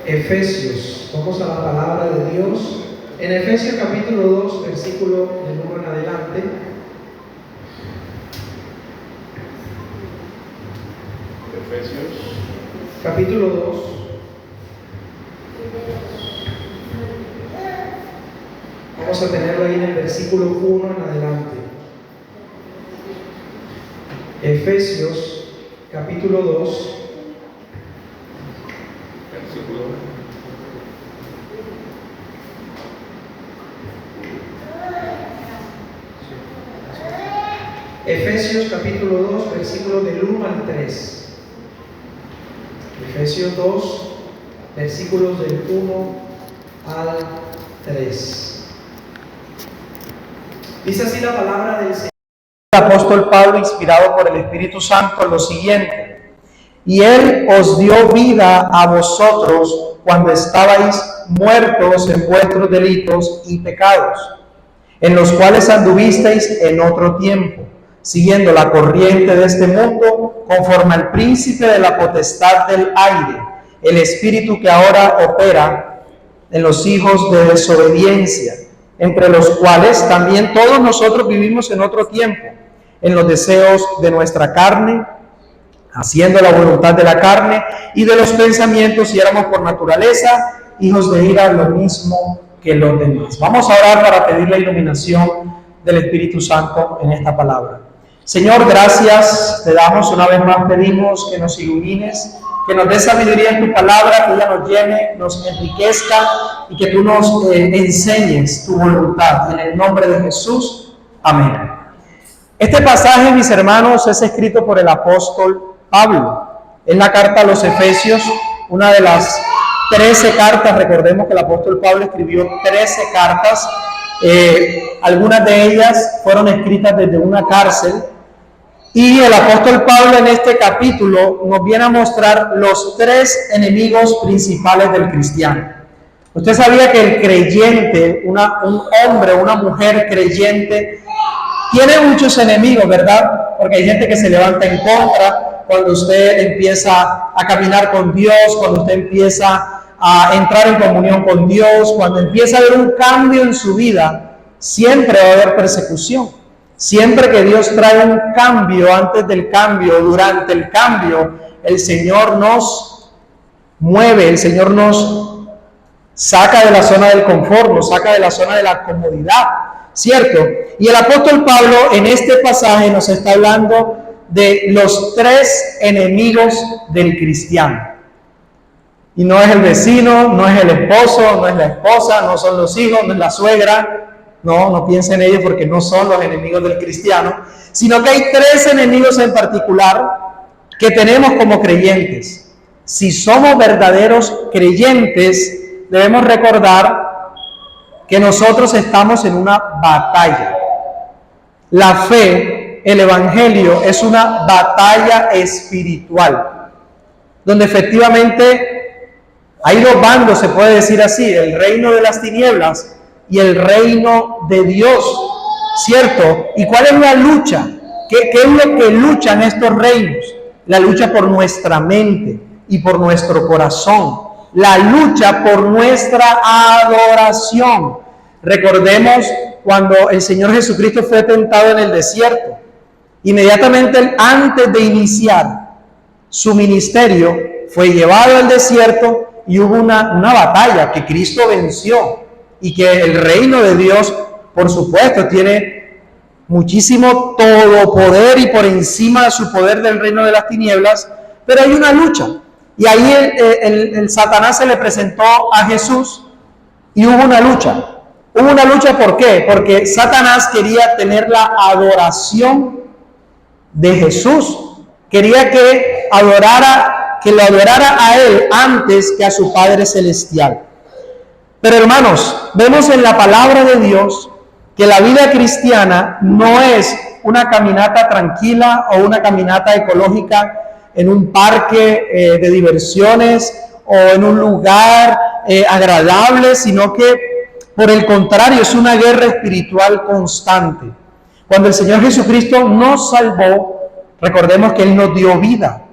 Efesios, vamos a la palabra de Dios. En Efesios capítulo 2, versículo del 1 en adelante. Efesios capítulo 2. Vamos a tenerlo ahí en el versículo 1 en adelante. Efesios capítulo 2. Efesios capítulo 2, versículos del 1 al 3. Efesios 2, versículos del 1 al 3. Dice así la palabra del Señor. El apóstol Pablo, inspirado por el Espíritu Santo, lo siguiente: y Él os dio vida a vosotros cuando estabais muertos en vuestros delitos y pecados, en los cuales anduvisteis en otro tiempo, siguiendo la corriente de este mundo, conforme al príncipe de la potestad del aire, el espíritu que ahora opera en los hijos de desobediencia, entre los cuales también todos nosotros vivimos en otro tiempo, en los deseos de nuestra carne, haciendo la voluntad de la carne y de los pensamientos, y éramos por naturaleza hijos de ira, lo mismo que los demás. Vamos a orar para pedir la iluminación del Espíritu Santo en esta palabra. Señor, gracias te damos, una vez más pedimos que nos ilumines, que nos des sabiduría en tu palabra, que ella nos llene, nos enriquezca y que tú nos enseñes tu voluntad. En el nombre de Jesús, amén. Este pasaje, mis hermanos, es escrito por el apóstol Pablo. Es la carta a los Efesios, una de las 13 cartas. Recordemos que el apóstol Pablo escribió 13 cartas. Algunas de ellas fueron escritas desde una cárcel. Y el apóstol Pablo en este capítulo nos viene a mostrar los 3 enemigos principales del cristiano. Usted sabía que el creyente, un hombre, una mujer creyente, tiene muchos enemigos, ¿verdad? Porque hay gente que se levanta en contra cuando usted empieza a caminar con Dios, cuando usted empieza a entrar en comunión con Dios, cuando empieza a haber un cambio en su vida, siempre va a haber persecución. Siempre que Dios trae un cambio, antes del cambio, durante el cambio, el Señor nos mueve, el Señor nos saca de la zona del confort, nos saca de la zona de la comodidad, ¿cierto? Y el apóstol Pablo en este pasaje nos está hablando de los 3 enemigos del cristiano. Y no es el vecino, no es el esposo, no es la esposa, no son los hijos, no es la suegra. No piensen en ellos porque no son los enemigos del cristiano, sino que hay 3 enemigos en particular que tenemos como creyentes. Si somos verdaderos creyentes, debemos recordar que nosotros estamos en una batalla. La fe, el evangelio, es una batalla espiritual, donde efectivamente hay 2 bandos, se puede decir así: el reino de las tinieblas y el reino de Dios, ¿cierto? ¿Y cuál es la lucha? ¿Qué es lo que luchan estos reinos? La lucha por nuestra mente y por nuestro corazón, la lucha por nuestra adoración. Recordemos cuando el Señor Jesucristo fue tentado en el desierto. Inmediatamente antes de iniciar su ministerio, fue llevado al desierto y hubo una batalla que Cristo venció. Y que el reino de Dios, por supuesto, tiene muchísimo todo poder y por encima de su poder del reino de las tinieblas, pero hay una lucha. Y ahí el Satanás se le presentó a Jesús y hubo una lucha. Hubo una lucha, ¿por qué? Porque Satanás quería tener la adoración de Jesús. Quería que lo adorara a él antes que a su Padre Celestial. Pero hermanos, vemos en la palabra de Dios que la vida cristiana no es una caminata tranquila o una caminata ecológica en un parque de diversiones o en un lugar agradable, sino que por el contrario es una guerra espiritual constante. Cuando el Señor Jesucristo nos salvó, Recordemos que Él nos dio vida.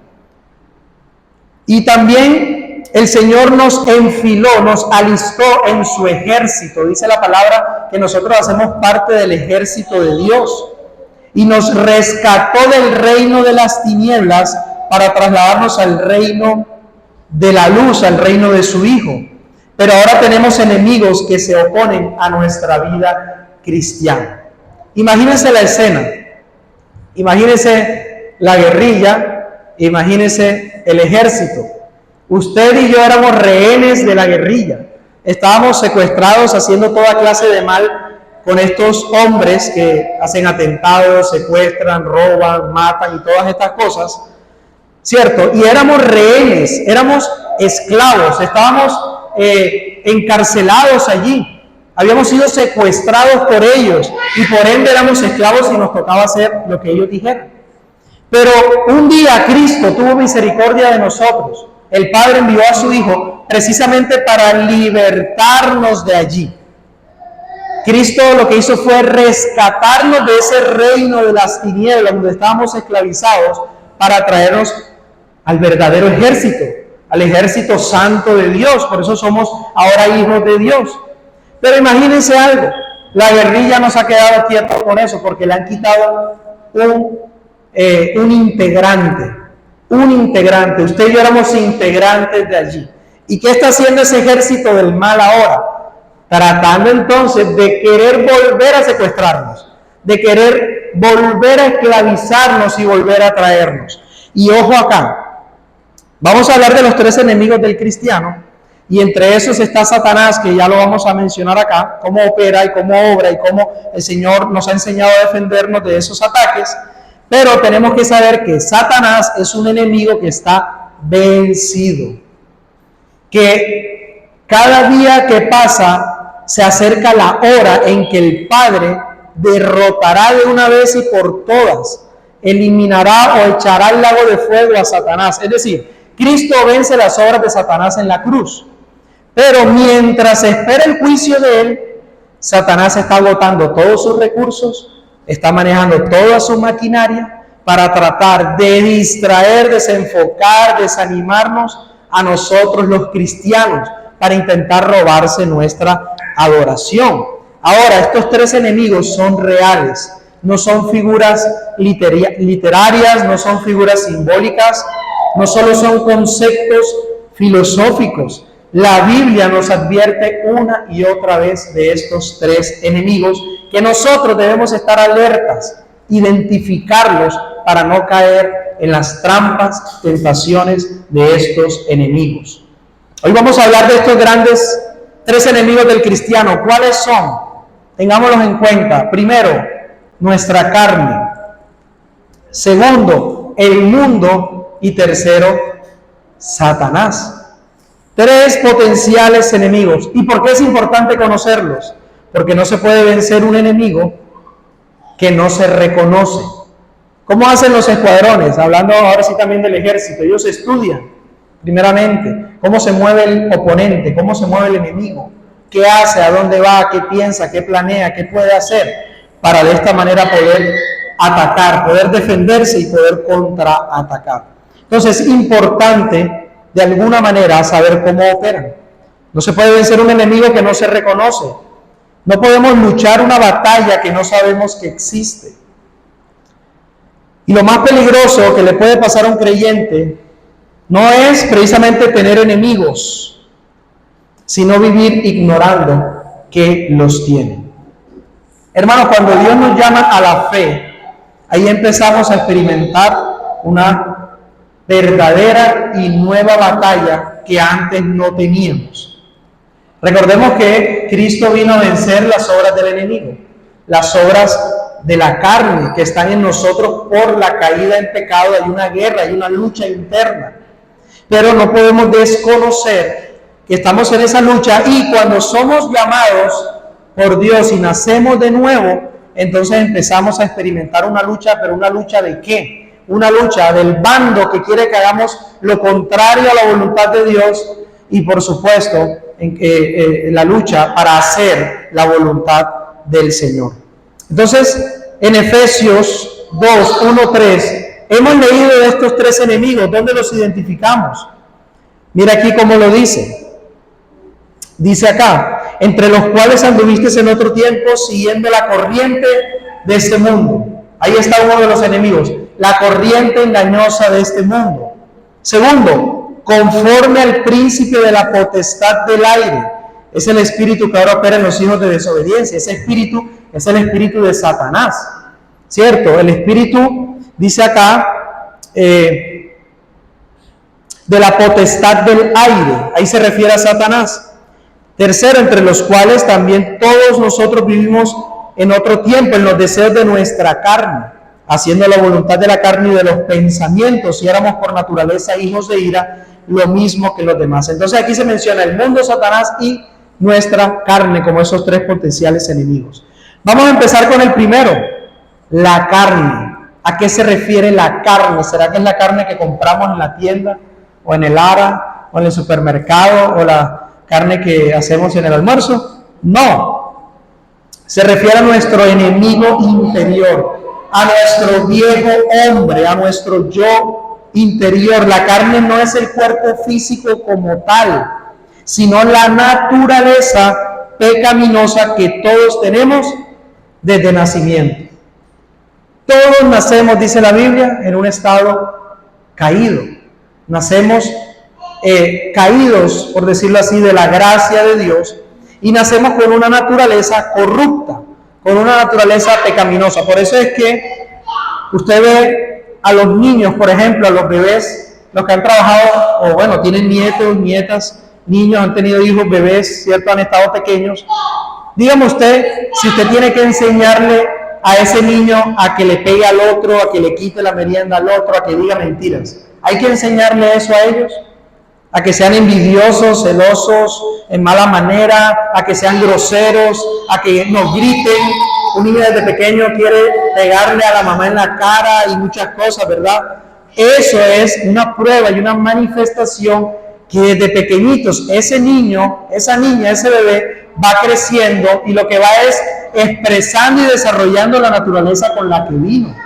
Y también el Señor nos enfiló, nos alistó en su ejército. Dice la palabra que nosotros hacemos parte del ejército de Dios. Y nos rescató del reino de las tinieblas para trasladarnos al reino de la luz, al reino de su Hijo. Pero ahora tenemos enemigos que se oponen a nuestra vida cristiana. Imagínense la escena. Imagínense la guerrilla, imagínense el ejército. Usted y yo éramos rehenes de la guerrilla. Estábamos secuestrados haciendo toda clase de mal con estos hombres que hacen atentados, secuestran, roban, matan y todas estas cosas, ¿cierto? Y éramos rehenes, éramos esclavos, estábamos encarcelados allí. Habíamos sido secuestrados por ellos y por ende éramos esclavos y nos tocaba hacer lo que ellos dijeran. Pero un día Cristo tuvo misericordia de nosotros. El Padre envió a su Hijo precisamente para libertarnos de allí. Cristo lo que hizo fue rescatarnos de ese reino de las tinieblas donde estábamos esclavizados para traernos al verdadero ejército, al ejército santo de Dios. Por eso somos ahora hijos de Dios. Pero imagínense algo, la guerrilla no se ha quedado quieta con eso porque le han quitado un integrante. Usted y yo éramos integrantes de allí. ¿Y qué está haciendo ese ejército del mal ahora? Tratando entonces de querer volver a secuestrarnos, de querer volver a esclavizarnos y volver a traernos. Y ojo acá, vamos a hablar de los tres enemigos del cristiano, y entre esos está Satanás, que ya lo vamos a mencionar acá, cómo opera y cómo obra y cómo el Señor nos ha enseñado a defendernos de esos ataques. Pero tenemos que saber que Satanás es un enemigo que está vencido, que cada día que pasa se acerca la hora en que el Padre derrotará de una vez y por todas, eliminará o echará al lago de fuego a Satanás. Es decir, Cristo vence las obras de Satanás en la cruz. Pero mientras se espera el juicio de él, Satanás está agotando todos sus recursos, está manejando toda su maquinaria para tratar de distraer, desenfocar, desanimarnos a nosotros los cristianos, para intentar robarse nuestra adoración. Ahora, estos tres enemigos son reales, no son figuras literarias, no son figuras simbólicas, no solo son conceptos filosóficos. La Biblia nos advierte una y otra vez de estos tres enemigos que nosotros debemos estar alertas, identificarlos para no caer en las trampas, tentaciones de estos enemigos. Hoy vamos a hablar de estos grandes tres enemigos del cristiano. ¿Cuáles son? Tengámoslos en cuenta. Primero, nuestra carne. Segundo, el mundo. Y tercero, Satanás. Tres potenciales enemigos. ¿Y por qué es importante conocerlos? Porque no se puede vencer un enemigo que no se reconoce. ¿Cómo hacen los escuadrones? Hablando ahora sí también del ejército. Ellos estudian, primeramente, cómo se mueve el oponente, cómo se mueve el enemigo, qué hace, a dónde va, qué piensa, qué planea, qué puede hacer, para de esta manera poder atacar, poder defenderse y poder contraatacar. Entonces es importante, de alguna manera, saber cómo operan. No se puede vencer un enemigo que no se reconoce. No podemos luchar una batalla que no sabemos que existe. Y lo más peligroso que le puede pasar a un creyente no es precisamente tener enemigos, sino vivir ignorando que los tiene. Hermanos, cuando Dios nos llama a la fe, ahí empezamos a experimentar una verdadera y nueva batalla que antes no teníamos. Recordemos que Cristo vino a vencer las obras del enemigo, las obras de la carne que están en nosotros por la caída en pecado. Hay una guerra, hay una lucha interna. Pero no podemos desconocer que estamos en esa lucha, y cuando somos llamados por Dios y nacemos de nuevo, entonces empezamos a experimentar una lucha. ¿Pero una lucha de qué? Una lucha del bando que quiere que hagamos lo contrario a la voluntad de Dios, y por supuesto la lucha para hacer la voluntad del Señor. Entonces, en Efesios 2, 1, 3, Hemos leído de estos tres enemigos. ¿Dónde los identificamos? Mira aquí cómo lo dice. Dice acá, entre los cuales anduviste en otro tiempo siguiendo la corriente de este mundo. Ahí está uno de los enemigos, la corriente engañosa de este mundo. Segundo, conforme al príncipe de la potestad del aire. Es el espíritu que ahora opera en los hijos de desobediencia. Ese espíritu es el espíritu de Satanás, ¿cierto? El espíritu, dice acá, de la potestad del aire. Ahí se refiere a Satanás. Tercero, entre los cuales también todos nosotros vivimos en otro tiempo, en los deseos de nuestra carne, haciendo la voluntad de la carne y de los pensamientos, y éramos por naturaleza hijos de ira, lo mismo que los demás. Entonces aquí se menciona el mundo, Satanás y nuestra carne como esos tres potenciales enemigos. Vamos a empezar con el primero, la carne. ¿A qué se refiere la carne? ¿Será que es la carne que compramos en la tienda, o en el ARA, o en el supermercado, o la carne que hacemos en el almuerzo? No, se refiere a nuestro enemigo interior, a nuestro viejo hombre, a nuestro yo interior. La carne no es el cuerpo físico como tal, sino la naturaleza pecaminosa que todos tenemos desde nacimiento. Todos nacemos, dice la Biblia, en un estado caído. Nacemos caídos, por decirlo así, de la gracia de Dios, y nacemos con una naturaleza corrupta, con una naturaleza pecaminosa. Por eso es que usted ve a los niños, por ejemplo, a los bebés, los que han trabajado, o bueno, tienen nietos, nietas, niños, han tenido hijos, bebés, ¿cierto? Han estado pequeños. Dígame usted, si usted tiene que enseñarle a ese niño a que le pegue al otro, a que le quite la merienda al otro, a que diga mentiras, ¿hay que enseñarle eso a ellos? A que sean envidiosos, celosos, en mala manera, a que sean groseros, a que nos griten. Un niño desde pequeño quiere pegarle a la mamá en la cara y muchas cosas, ¿verdad? Eso es una prueba y una manifestación que desde pequeñitos ese niño, esa niña, ese bebé va creciendo y lo que va es expresando y desarrollando la naturaleza con la que vino.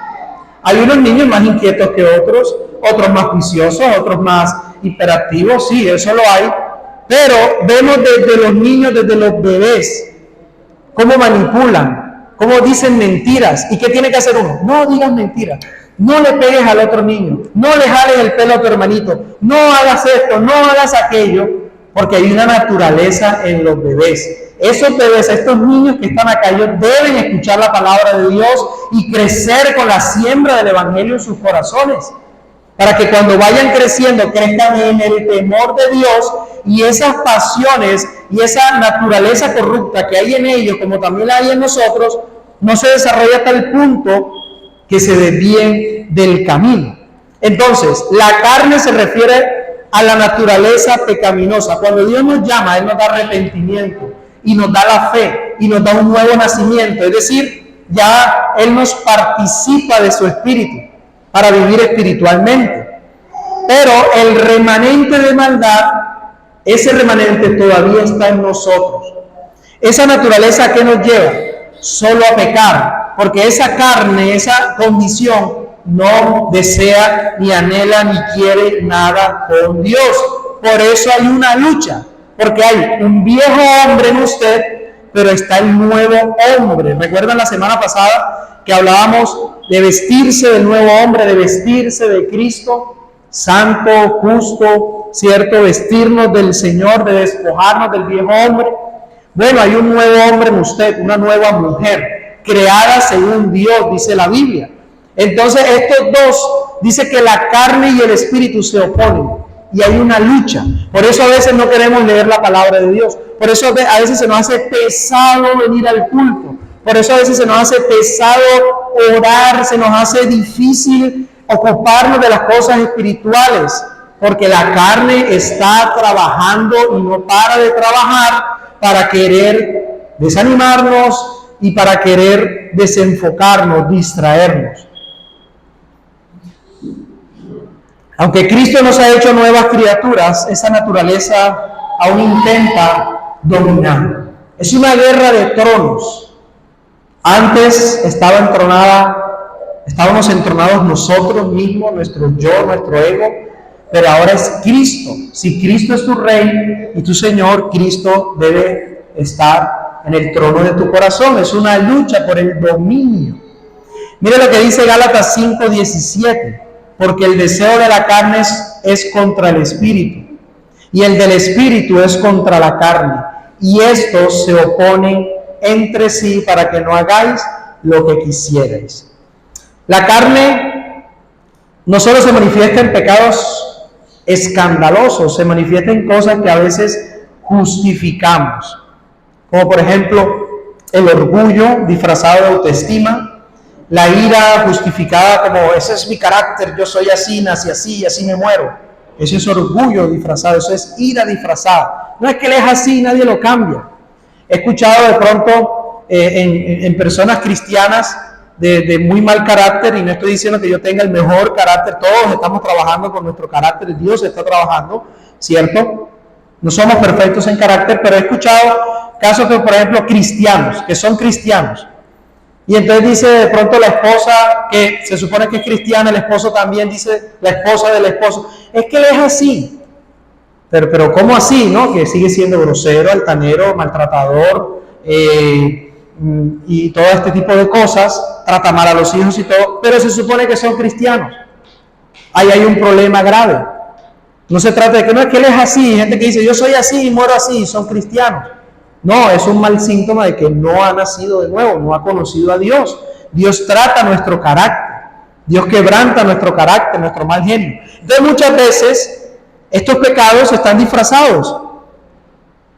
Hay unos niños más inquietos que otros, otros más juiciosos, otros más hiperactivos, sí, eso lo hay, pero vemos desde los niños, desde los bebés, cómo manipulan, cómo dicen mentiras. ¿Y qué tiene que hacer uno? No digas mentiras, no le pegues al otro niño, no le jales el pelo a tu hermanito, no hagas esto, no hagas aquello, porque hay una naturaleza en los bebés. Esos bebés, estos niños que están acá, ellos deben escuchar la palabra de Dios y crecer con la siembra del evangelio en sus corazones, para que cuando vayan creciendo crezcan en el temor de Dios, y esas pasiones y esa naturaleza corrupta que hay en ellos, como también la hay en nosotros, no se desarrolla hasta el punto que se desvíen del camino. Entonces, la carne se refiere a la naturaleza pecaminosa. Cuando Dios nos llama, Él nos da arrepentimiento y nos da la fe y nos da un nuevo nacimiento, es decir, ya Él nos participa de su espíritu para vivir espiritualmente. Pero el remanente de maldad, ese remanente todavía está en nosotros. Esa naturaleza que nos lleva solo a pecar, porque esa carne, esa condición no desea ni anhela ni quiere nada con Dios. Por eso hay una lucha, porque hay un viejo hombre en usted, pero está el nuevo hombre. ¿Recuerdan la semana pasada que hablábamos de vestirse del nuevo hombre, de vestirse de Cristo, santo, justo, cierto, vestirnos del Señor, de despojarnos del viejo hombre? Bueno, hay un nuevo hombre en usted, una nueva mujer, creada según Dios, dice la Biblia. Entonces estos dos, dice que la carne y el espíritu se oponen y hay una lucha. Por eso a veces no queremos leer la palabra de Dios, por eso a veces se nos hace pesado venir al culto, por eso a veces se nos hace pesado orar, se nos hace difícil ocuparnos de las cosas espirituales, porque la carne está trabajando y no para de trabajar para querer desanimarnos y para querer desenfocarnos, distraernos. Aunque Cristo nos ha hecho nuevas criaturas, esa naturaleza aún intenta dominar. Es una guerra de tronos. Antes estaba entronada Estábamos entronados nosotros mismos, nuestro yo, nuestro ego, pero ahora es Cristo. Si Cristo es tu Rey y tu Señor, Cristo debe estar en el trono de tu corazón. Es una lucha por el dominio. Mire lo que dice Gálatas 5:17, porque el deseo de la carne es contra el espíritu, y el del espíritu es contra la carne, y estos se oponen entre sí para que no hagáis lo que quisierais. La carne no solo se manifiesta en pecados escandalosos, se manifiesta en cosas que a veces justificamos, como por ejemplo el orgullo disfrazado de autoestima, la ira justificada como ese es mi carácter, yo soy así, nací así y así me muero. Eso es orgullo disfrazado, eso es ira disfrazada. No es que él es así, nadie lo cambia. He escuchado de pronto en personas cristianas de muy mal carácter, y no estoy diciendo que yo tenga el mejor carácter, todos estamos trabajando con nuestro carácter, Dios está trabajando, ¿cierto? No somos perfectos en carácter, pero he escuchado casos de, por ejemplo, cristianos, que son cristianos, y entonces dice de pronto la esposa, que se supone que es cristiana, el esposo también dice, la esposa del esposo, es que él es así, pero ¿cómo así, no? Que sigue siendo grosero, altanero, maltratador, y todo este tipo de cosas, trata mal a los hijos y todo, pero se supone que son cristianos. Ahí hay un problema grave. No se trata de que no es que él es así, hay gente que dice yo soy así y muero así, y son cristianos. No, es un mal síntoma de que no ha nacido de nuevo, no ha conocido a Dios. Dios trata nuestro carácter, Dios quebranta nuestro carácter, nuestro mal genio. Entonces muchas veces estos pecados están disfrazados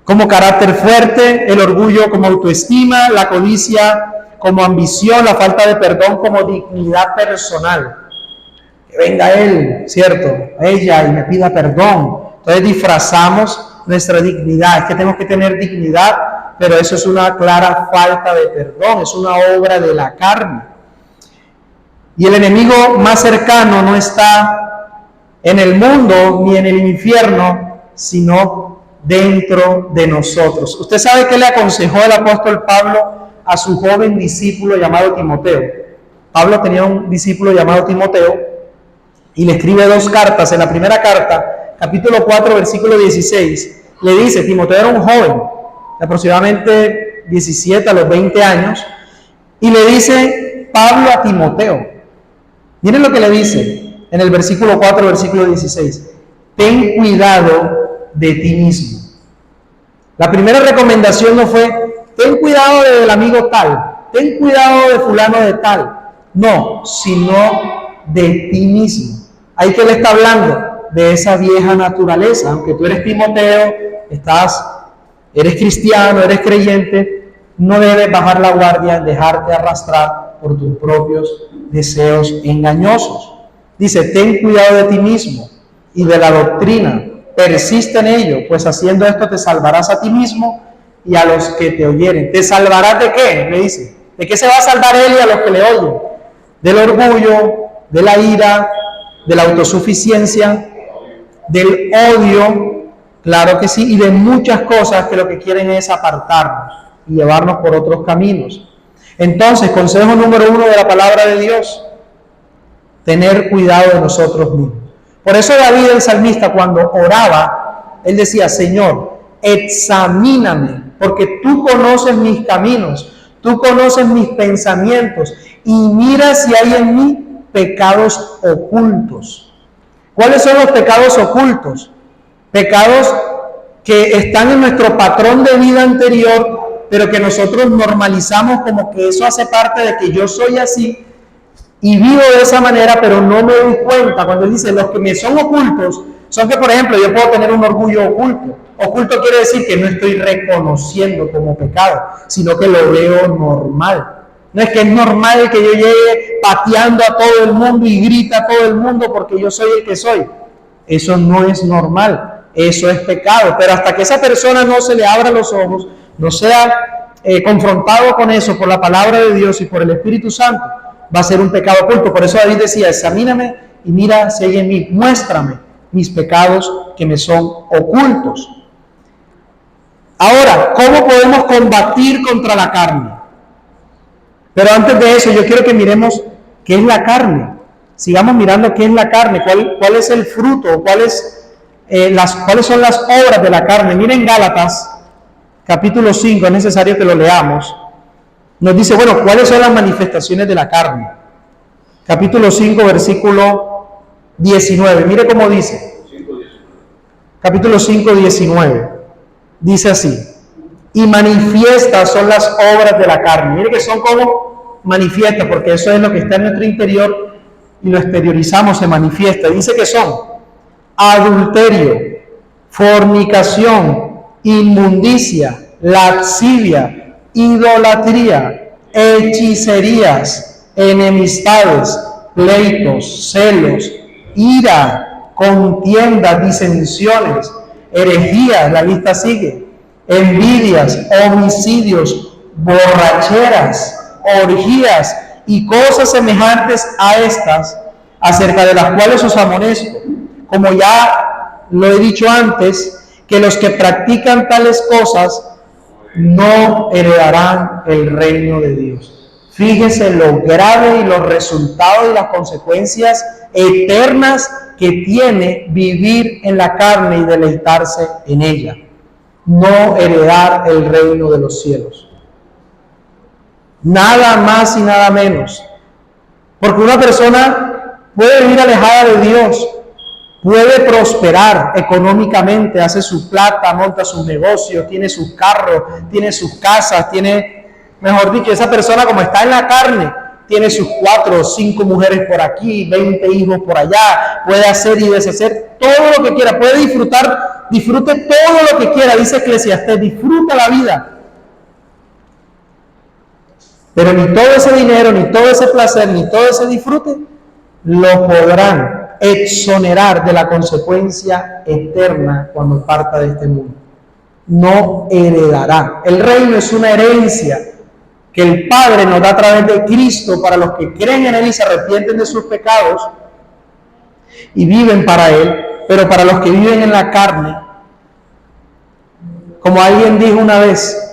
como carácter fuerte, el orgullo como autoestima, la codicia como ambición, la falta de perdón como dignidad personal. Que venga él, ¿cierto? Ella y me pida perdón. Entonces disfrazamos nuestra dignidad. Es que tenemos que tener dignidad, pero eso es una clara falta de perdón, es una obra de la carne. Y el enemigo más cercano no está en el mundo ni en el infierno, sino dentro de nosotros. Usted sabe qué le aconsejó el apóstol Pablo a su joven discípulo llamado Timoteo. Pablo tenía un discípulo llamado Timoteo y le escribe 2 cartas. En la primera carta, capítulo 4, versículo 16, le dice, Timoteo era un joven, de aproximadamente 17 a los 20 años, y le dice Pablo a Timoteo, miren lo que le dice en el versículo 4, versículo 16, ten cuidado de ti mismo. La primera recomendación no fue, ten cuidado del amigo tal, ten cuidado de fulano de tal, no, sino de ti mismo. Ahí que le está hablando de esa vieja naturaleza, aunque tú eres Timoteo, eres cristiano, eres creyente, no debes bajar la guardia en dejarte arrastrar por tus propios deseos engañosos. Dice, ten cuidado de ti mismo y de la doctrina, persiste en ello, pues haciendo esto te salvarás a ti mismo y a los que te oyeren. ¿Te salvarás de qué? Le dice. ¿De qué se va a salvar él y a los que le oyen? Del orgullo, de la ira, de la autosuficiencia, del odio, claro que sí, y de muchas cosas que lo que quieren es apartarnos y llevarnos por otros caminos. Entonces, consejo número 1 de la palabra de Dios, tener cuidado de nosotros mismos. Por eso David, el salmista, cuando oraba, él decía, Señor, examíname, porque tú conoces mis caminos, tú conoces mis pensamientos, y mira si hay en mí pecados ocultos. ¿Cuáles son los pecados ocultos? Pecados que están en nuestro patrón de vida anterior, pero que nosotros normalizamos como que eso hace parte de que yo soy así y vivo de esa manera, pero no me doy cuenta. Cuando él dice, los que me son ocultos, son que, por ejemplo, yo puedo tener un orgullo oculto. Oculto quiere decir que no estoy reconociendo como pecado, sino que lo veo normal. No es que es normal que yo llegue pateando a todo el mundo y grita a todo el mundo porque yo soy el que soy. Eso no es normal, eso es pecado. Pero hasta que esa persona no se le abra los ojos, no sea confrontado con eso por la palabra de Dios y por el Espíritu Santo, va a ser un pecado oculto. Por eso David decía, examíname y mira si hay en mí, muéstrame mis pecados que me son ocultos. Ahora, ¿cómo podemos combatir contra la carne? Pero antes de eso, yo quiero que miremos ¿qué es la carne? Sigamos mirando qué es la carne, cuál es el fruto, cuáles son las obras de la carne. Miren Gálatas, capítulo 5, es necesario que lo leamos. Nos dice, bueno, ¿cuáles son las manifestaciones de la carne? Capítulo 5, versículo 19. Mire cómo dice. Capítulo 5, 19. Dice así. Y manifiestas son las obras de la carne. Mire que son como manifiestas, porque eso es lo que está en nuestro interior y lo exteriorizamos, se manifiesta. Dice que son adulterio, fornicación, inmundicia, lascivia, idolatría, hechicerías, enemistades, pleitos, celos, ira, contiendas, disensiones, herejías, la lista sigue, envidias, homicidios, borracheras, orgías y cosas semejantes a estas, acerca de las cuales os amonezco, como ya lo he dicho antes, que los que practican tales cosas no heredarán el reino de Dios. Fíjese lo grave y los resultados y las consecuencias eternas que tiene vivir en la carne y deleitarse en ella. No heredar el reino de los cielos. Nada más y nada menos. Porque una persona puede vivir alejada de Dios, puede prosperar económicamente, hace su plata, monta sus negocios, tiene sus carros, tiene sus casas, mejor dicho, esa persona como está en la carne, tiene sus 4 o 5 mujeres por aquí, 20 hijos por allá, puede hacer y deshacer todo lo que quiera, puede disfrute todo lo que quiera, dice Eclesiastés, disfruta la vida. Pero ni todo ese dinero, ni todo ese placer, ni todo ese disfrute lo podrán exonerar de la consecuencia eterna cuando parta de este mundo. No heredará. El reino es una herencia que el Padre nos da a través de Cristo para los que creen en Él y se arrepienten de sus pecados y viven para Él, pero para los que viven en la carne, como alguien dijo una vez,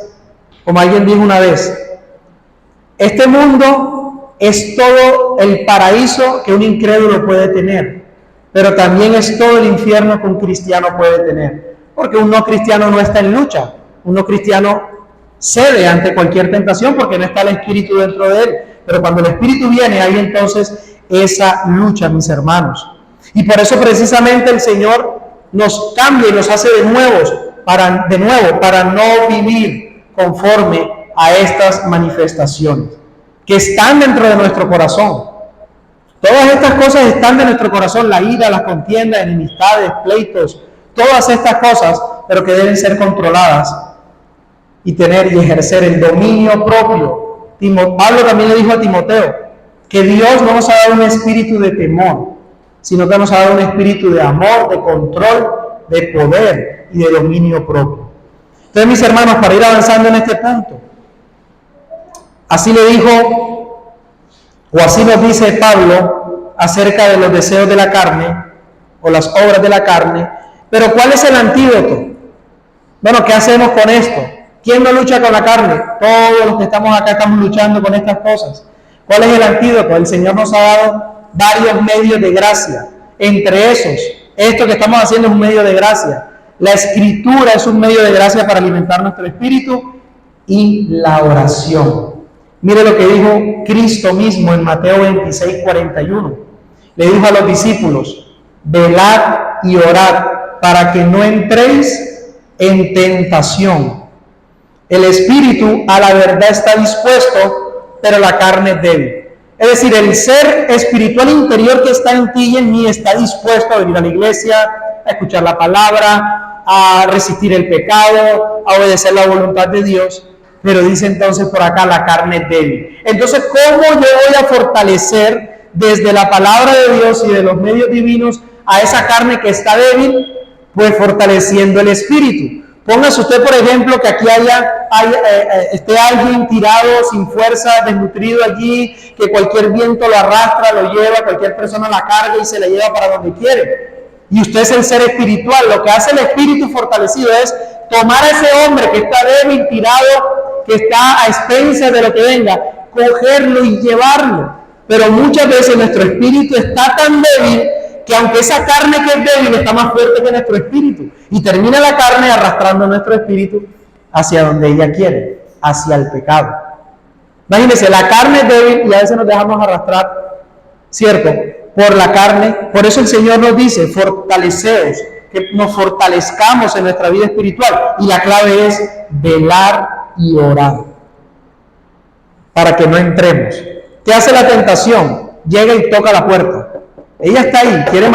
este mundo es todo el paraíso que un incrédulo puede tener, pero también es todo el infierno que un cristiano puede tener, porque un no cristiano no está en lucha, un no cristiano cede ante cualquier tentación porque no está el Espíritu dentro de él, pero cuando el Espíritu viene hay entonces esa lucha, mis hermanos, y por eso precisamente el Señor nos cambia y nos hace de nuevo para no vivir conforme a estas manifestaciones que están dentro de nuestro corazón. Todas estas cosas están de nuestro corazón, la ira, las contiendas, enemistades, pleitos, todas estas cosas, pero que deben ser controladas y tener y ejercer el dominio propio. Pablo también le dijo a Timoteo que Dios no nos ha dado un espíritu de temor, sino que nos ha dado un espíritu de amor, de control, de poder y de dominio propio. Entonces, mis hermanos, para ir avanzando en este punto, así le dijo, o así nos dice Pablo acerca de los deseos de la carne o las obras de la carne. Pero ¿cuál es el antídoto? Bueno, ¿qué hacemos con esto? ¿Quién no lucha con la carne? Todos los que estamos acá estamos luchando con estas cosas. ¿Cuál es el antídoto? El Señor nos ha dado varios medios de gracia. Entre esos, esto que estamos haciendo es un medio de gracia. La Escritura es un medio de gracia para alimentar nuestro espíritu y la oración. Mire lo que dijo Cristo mismo en Mateo 26, 41. Le dijo a los discípulos: velad y orad para que no entréis en tentación. El espíritu a la verdad está dispuesto, pero la carne es débil. Es decir, el ser espiritual interior que está en ti y en mí está dispuesto a venir a la iglesia, a escuchar la palabra, a resistir el pecado, a obedecer la voluntad de Dios. Pero dice entonces por acá, la carne es débil. Entonces, ¿cómo yo voy a fortalecer desde la palabra de Dios y de los medios divinos a esa carne que está débil? Pues fortaleciendo el espíritu. Póngase usted, por ejemplo, que aquí esté alguien tirado, sin fuerza, desnutrido allí, que cualquier viento lo arrastra, lo lleva, cualquier persona la carga y se la lleva para donde quiere. Y usted es el ser espiritual. Lo que hace el espíritu fortalecido es tomar a ese hombre que está débil, tirado, que está a expensas de lo que venga, cogerlo y llevarlo Pero muchas veces nuestro espíritu está tan débil que aunque esa carne que es débil está más fuerte que nuestro espíritu. Y termina la carne arrastrando nuestro espíritu hacia donde ella quiere, hacia el pecado. Imagínense, la carne es débil y a veces nos dejamos arrastrar, ¿cierto?, por la carne. Por eso el Señor nos dice, fortaleceos, que nos fortalezcamos en nuestra vida espiritual. Y la clave es velar y orar para que no entremos. ¿Qué hace la tentación? Llega y toca la puerta. Ella está ahí, quiere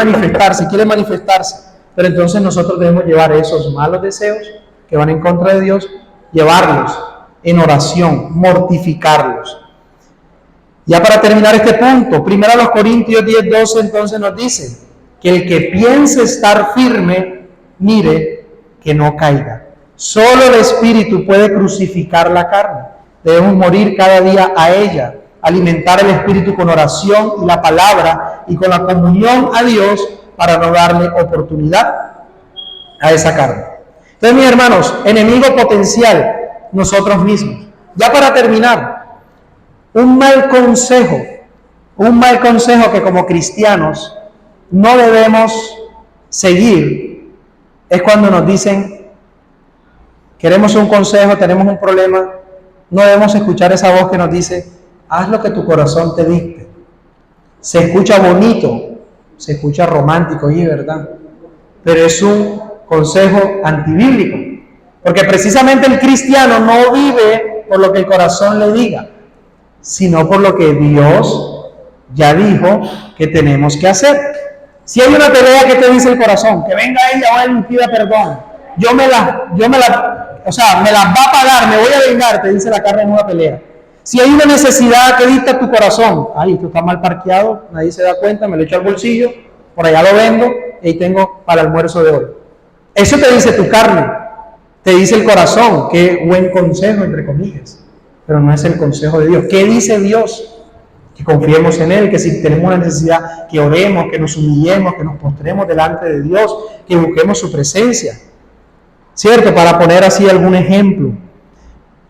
manifestarse, pero entonces nosotros debemos llevar esos malos deseos que van en contra de Dios, llevarlos en oración, mortificarlos. Ya para terminar este punto, 1 Corintios 10:12 entonces nos dice que el que piense estar firme, mire que no caiga. Solo el Espíritu puede crucificar la carne. Debemos morir cada día a ella, alimentar el Espíritu con oración y la palabra y con la comunión a Dios para no darle oportunidad a esa carne. Entonces, mis hermanos, enemigo potencial, nosotros mismos. Ya para terminar, un mal consejo que como cristianos no debemos seguir es cuando nos dicen, queremos un consejo, tenemos un problema, no debemos escuchar esa voz que nos dice, haz lo que tu corazón te dicte. Se escucha bonito, se escucha romántico, y verdad, pero es un consejo antibíblico, porque precisamente el cristiano no vive por lo que el corazón le diga, sino por lo que Dios ya dijo que tenemos que hacer. Si hay una pelea, ¿qué te dice el corazón? Que venga ella o él y pida perdón. Me la va a pagar, me voy a vengar, te dice la carne en una pelea. Si hay una necesidad, ¿qué dicta tu corazón? Ay, esto está mal parqueado, nadie se da cuenta, me lo echo al bolsillo, por allá lo vendo y ahí tengo para el almuerzo de hoy. Eso te dice tu carne, te dice el corazón, qué buen consejo, entre comillas, pero no es el consejo de Dios. ¿Qué dice Dios? Que confiemos en Él, que si tenemos una necesidad, que oremos, que nos humillemos, que nos postremos delante de Dios, que busquemos su presencia, ¿cierto? Para poner así algún ejemplo.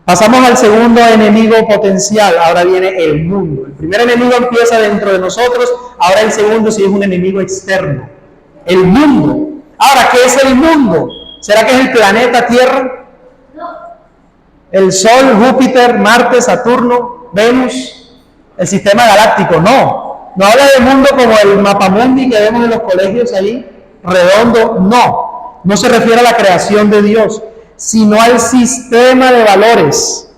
Pasamos al segundo enemigo potencial, ahora viene el mundo. El primer enemigo empieza dentro de nosotros, ahora el segundo sí es un enemigo externo, el mundo. Ahora, ¿qué es el mundo? ¿Será que es el planeta Tierra? ¿El Sol, Júpiter, Marte, Saturno, Venus, el sistema galáctico? No habla del mundo como el mapamundi que vemos en los colegios ahí, redondo, no se refiere a la creación de Dios, sino al sistema de valores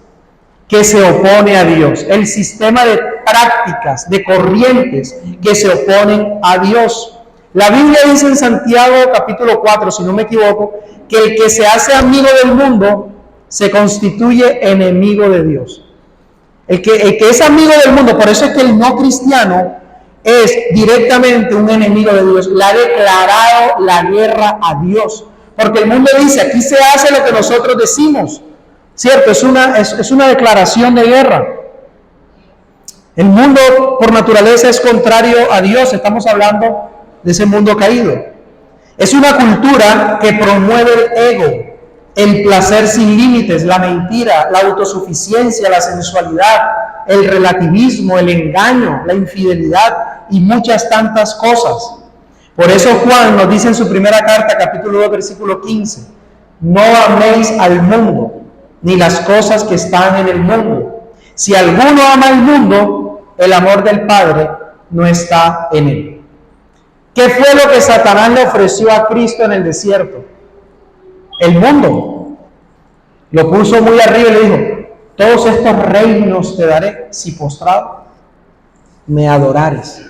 que se opone a Dios, el sistema de prácticas, de corrientes que se oponen a Dios. La Biblia dice en Santiago capítulo 4, si no me equivoco, que el que se hace amigo del mundo se constituye enemigo de Dios. El que es amigo del mundo, por eso es que el no cristiano es directamente un enemigo de Dios, le ha declarado la guerra a Dios. Porque el mundo dice, aquí se hace lo que nosotros decimos, ¿cierto? Es una declaración de guerra. El mundo por naturaleza es contrario a Dios, estamos hablando de ese mundo caído. Es una cultura que promueve el ego, el placer sin límites, la mentira, la autosuficiencia, la sensualidad, el relativismo, el engaño, la infidelidad y muchas tantas cosas. Por eso Juan nos dice en su primera carta, capítulo 2, versículo 15, no améis al mundo, ni las cosas que están en el mundo. Si alguno ama el mundo, el amor del Padre no está en él. ¿Qué fue lo que Satanás le ofreció a Cristo en el desierto? El mundo. Lo puso muy arriba y le dijo, todos estos reinos te daré si postrado me adorares.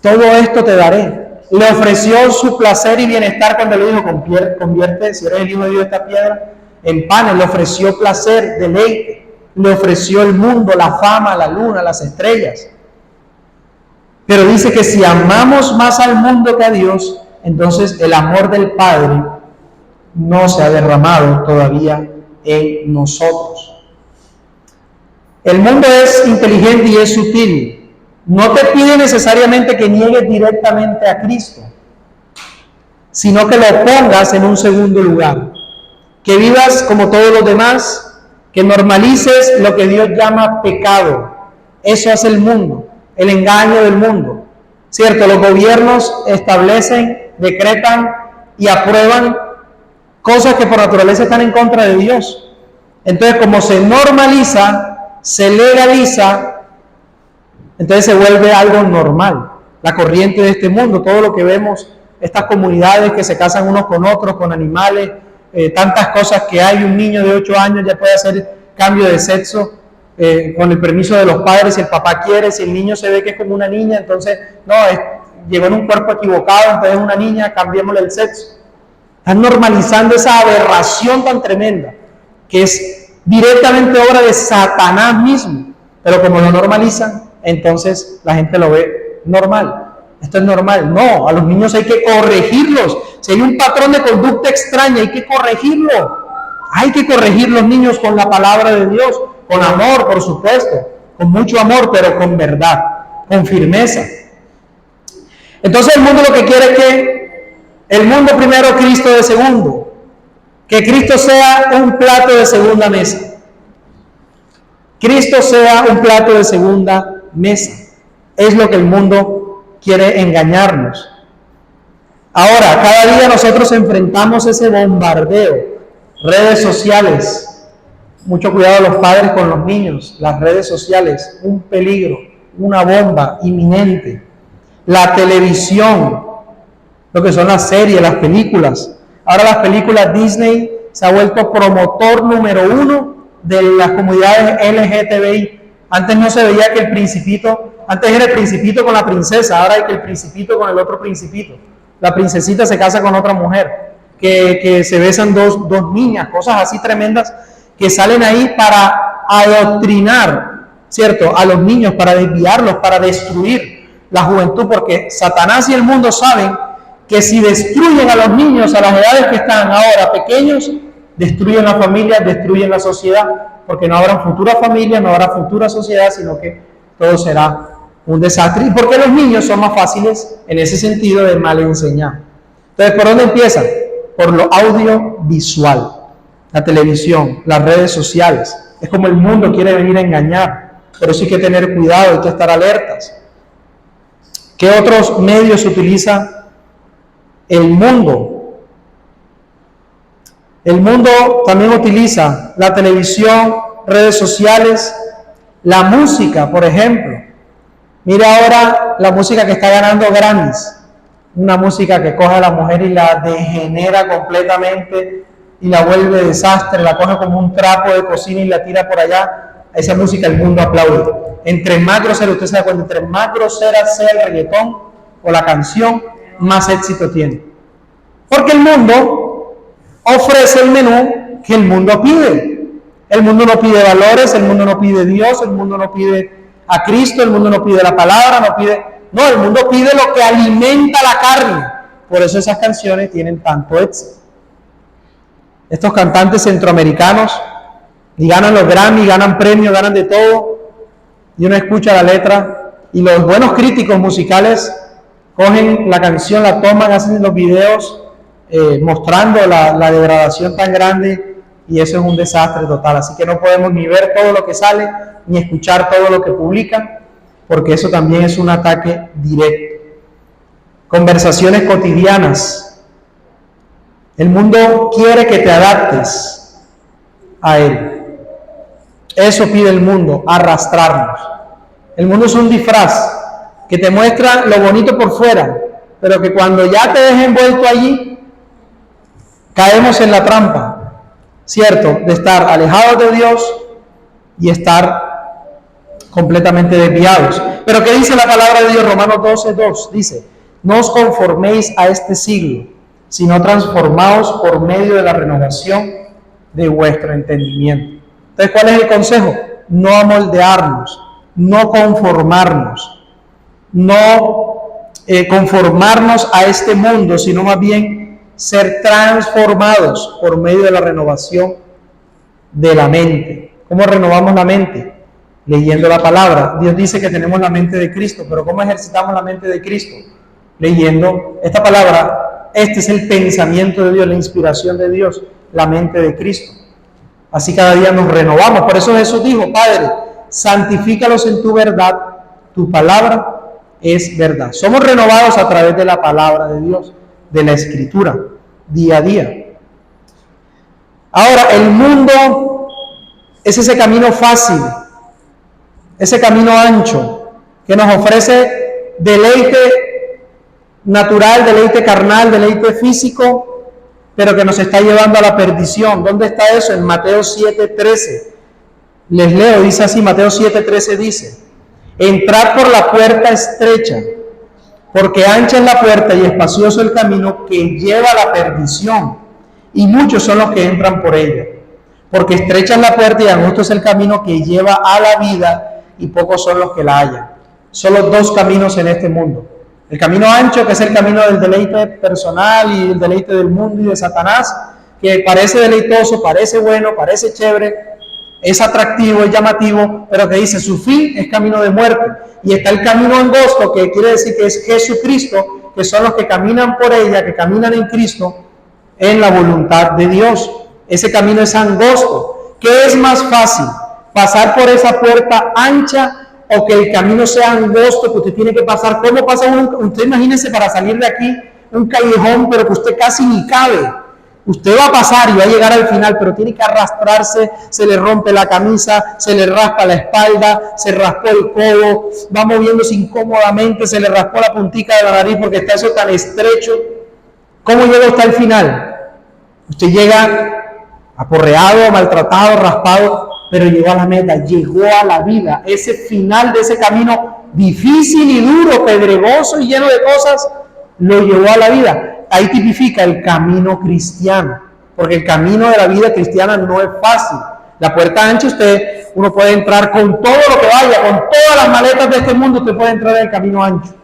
Todo esto te daré. Le ofreció su placer y bienestar cuando le dijo, convierte, si eres el hijo de Dios, esta piedra en pan. Le ofreció placer, deleite. Le ofreció el mundo, la fama, la luna, las estrellas. Pero dice que si amamos más al mundo que a Dios, entonces el amor del Padre no se ha derramado todavía en nosotros. El mundo es inteligente y es sutil. No te pide necesariamente que niegues directamente a Cristo, sino que lo pongas en un segundo lugar, que vivas como todos los demás, que normalices lo que Dios llama pecado. Eso hace el mundo. el engaño del mundo. ¿Cierto? Los gobiernos establecen, decretan y aprueban cosas que por naturaleza están en contra de Dios. Entonces, como se normaliza, se legaliza, entonces se vuelve algo normal. La corriente de este mundo, todo lo que vemos, estas comunidades que se casan unos con otros, con animales, tantas cosas que hay. Un niño de 8 años ya puede hacer cambio de sexo con el permiso de los padres, si el papá quiere. Si el niño se ve que es como una niña, entonces no, llegó en un cuerpo equivocado, entonces es una niña, cambiémosle el sexo. Están normalizando esa aberración tan tremenda, que es directamente obra de Satanás mismo, pero como lo normalizan, entonces la gente lo ve normal. Esto es normal. No, a los niños hay que corregirlos. Si hay un patrón de conducta extraña, hay que corregirlo. Hay que corregir los niños con la palabra de Dios, con amor, por supuesto, con mucho amor, pero con verdad, con firmeza. Entonces el mundo lo que quiere es que el mundo primero, Cristo de segundo. Que Cristo sea un plato de segunda mesa. Cristo sea un plato de segunda mesa. Es lo que el mundo quiere engañarnos. Ahora, cada día nosotros enfrentamos ese bombardeo. Redes sociales. Mucho cuidado los padres con los niños. Las redes sociales, un peligro, una bomba inminente. La televisión, lo que son las series, las películas. Ahora las películas Disney se ha vuelto promotor número 1 de las comunidades LGTBI. Antes no se veía que el Principito, antes era el Principito con la princesa, ahora hay que el Principito con el otro Principito. La princesita se casa con otra mujer, que se besan dos niñas, cosas así tremendas que salen ahí para adoctrinar, ¿cierto?, a los niños, para desviarlos, para destruir la juventud, porque Satanás y el mundo saben que si destruyen a los niños a las edades que están ahora pequeños, destruyen la familia, destruyen la sociedad, porque no habrá futura familia, no habrá futura sociedad, sino que todo será un desastre. Y porque los niños son más fáciles en ese sentido de mal enseñar. Entonces, ¿por dónde empieza? Por lo audiovisual, la televisión, las redes sociales. Es como el mundo quiere venir a engañar. Por eso hay que tener cuidado, hay que estar alertas. ¿Qué otros medios utiliza el mundo? El mundo también utiliza la televisión, redes sociales, la música, por ejemplo. Mira ahora la música que está ganando Grammys. Una música que coge a la mujer y la degenera completamente y la vuelve desastre, la coge como un trapo de cocina y la tira por allá. A esa música el mundo aplaude. Entre más grosera, usted se da cuenta, entre más grosera sea el reggaetón o la canción, más éxito tiene. Porque el mundo ofrece el menú que el mundo pide. El mundo no pide valores, el mundo no pide Dios, el mundo no pide a Cristo, el mundo no pide la palabra, no, el mundo pide lo que alimenta la carne. Por eso esas canciones tienen tanto éxito. Estos cantantes centroamericanos y ganan los Grammy, ganan premios, ganan de todo, y uno escucha la letra, y los buenos críticos musicales cogen la canción, la toman, hacen los videos mostrando la degradación tan grande, y eso es un desastre total. Así que no podemos ni ver todo lo que sale, ni escuchar todo lo que publican, porque eso también es un ataque directo. Conversaciones cotidianas. El mundo quiere que te adaptes a él. Eso pide el mundo, arrastrarnos. El mundo es un disfraz que te muestra lo bonito por fuera, pero que cuando ya te dejes envuelto allí, caemos en la trampa, ¿cierto?, de estar alejados de Dios y estar completamente desviados. Pero ¿qué dice la palabra de Dios? Romanos 12:2 dice: no os conforméis a este siglo, sino transformaos por medio de la renovación de vuestro entendimiento. Entonces, ¿cuál es el consejo? No amoldearnos, no conformarnos, no conformarnos a este mundo, sino más bien ser transformados por medio de la renovación de la mente. ¿Cómo renovamos la mente? Leyendo la palabra. Dios dice que tenemos la mente de Cristo, pero ¿cómo ejercitamos la mente de Cristo? Leyendo esta palabra. Este es el pensamiento de Dios, la inspiración de Dios, la mente de Cristo. Así cada día nos renovamos. Por eso Jesús dijo: Padre, santifícalos en tu verdad, tu palabra es verdad. Somos renovados a través de la palabra de Dios, de la Escritura, día a día. Ahora, el mundo es ese camino fácil, ese camino ancho, que nos ofrece deleite natural, deleite carnal, deleite físico, pero que nos está llevando a la perdición. ¿Dónde está eso? En Mateo 7:13. Les leo, dice así, Mateo 7:13 dice: entrad por la puerta estrecha, porque ancha es la puerta y espacioso el camino que lleva a la perdición, y muchos son los que entran por ella. Porque estrecha es la puerta y angosto es el camino que lleva a la vida, y pocos son los que la hallan. Solo dos caminos en este mundo. El camino ancho, que es el camino del deleite personal y el deleite del mundo y de Satanás, que parece deleitoso, parece bueno, parece chévere, es atractivo, es llamativo, pero que dice su fin es camino de muerte. Y está el camino angosto, que quiere decir que es Jesucristo, que son los que caminan por ella, que caminan en Cristo, en la voluntad de Dios. Ese camino es angosto. ¿Qué es más fácil? ¿Pasar por esa puerta ancha o que el camino sea angosto, que usted tiene que pasar? ¿Cómo pasa uno? Usted imagínese para salir de aquí, un callejón, pero que usted casi ni cabe. Usted va a pasar y va a llegar al final, pero tiene que arrastrarse, se le rompe la camisa, se le raspa la espalda, se raspó el codo, va moviéndose incómodamente, se le raspó la puntica de la nariz porque está eso tan estrecho. ¿Cómo llega hasta el final? Usted llega aporreado, maltratado, raspado, pero llegó a la meta, llegó a la vida. Ese final de ese camino difícil y duro, pedregoso y lleno de cosas, lo llevó a la vida. Ahí tipifica el camino cristiano, porque el camino de la vida cristiana no es fácil. La puerta ancha, uno puede entrar con todo lo que vaya, con todas las maletas de este mundo, usted puede entrar en el camino ancho.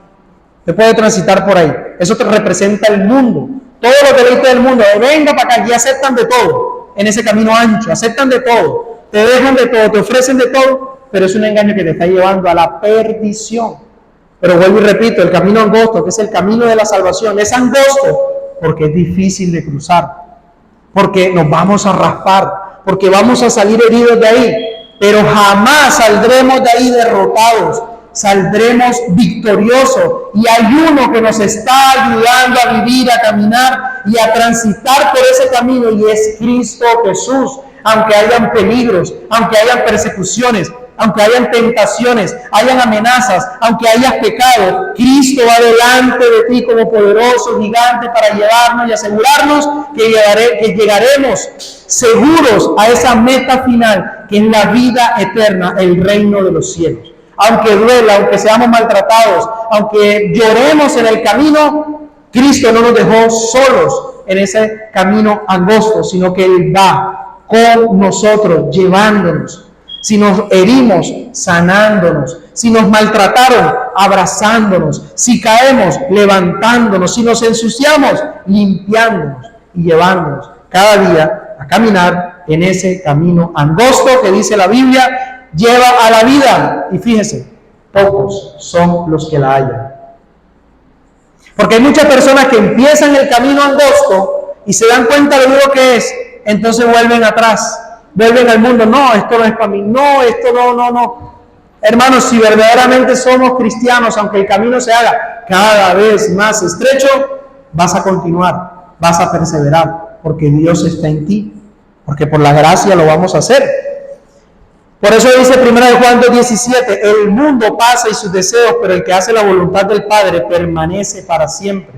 Usted puede transitar por ahí. Eso te representa el mundo. Todos los deleites del mundo, venga para acá, y aceptan de todo en ese camino ancho, aceptan de todo, te dejan de todo, te ofrecen de todo, pero es un engaño que te está llevando a la perdición. Pero vuelvo y repito, el camino angosto, que es el camino de la salvación, es angosto porque es difícil de cruzar, porque nos vamos a raspar, porque vamos a salir heridos de ahí, pero jamás saldremos de ahí derrotados, saldremos victoriosos, y hay uno que nos está ayudando a vivir, a caminar y a transitar por ese camino, y es Cristo Jesús. Aunque hayan peligros, aunque hayan persecuciones, aunque hayan tentaciones, hayan amenazas, aunque hayas pecado, Cristo va delante de ti como poderoso gigante para llevarnos y asegurarnos que llegaremos seguros a esa meta final, que es la vida eterna, el reino de los cielos. Aunque duela, aunque seamos maltratados, aunque lloremos en el camino, Cristo no nos dejó solos en ese camino angosto, sino que Él va con nosotros, llevándonos. Si nos herimos, sanándonos. Si nos maltrataron, abrazándonos. Si caemos, levantándonos. Si nos ensuciamos, limpiándonos y llevándonos cada día a caminar en ese camino angosto que dice la Biblia, lleva a la vida. Y fíjese, pocos son los que la hallan. Porque hay muchas personas que empiezan el camino angosto y se dan cuenta de lo duro que es, entonces vuelven atrás. Vuelven al mundo, no, esto no es para mí, no, esto no. Hermanos, si verdaderamente somos cristianos, aunque el camino se haga cada vez más estrecho, vas a continuar, vas a perseverar, porque Dios está en ti, porque por la gracia lo vamos a hacer. Por eso dice 1 Juan 2:17, el mundo pasa y sus deseos, pero el que hace la voluntad del Padre permanece para siempre.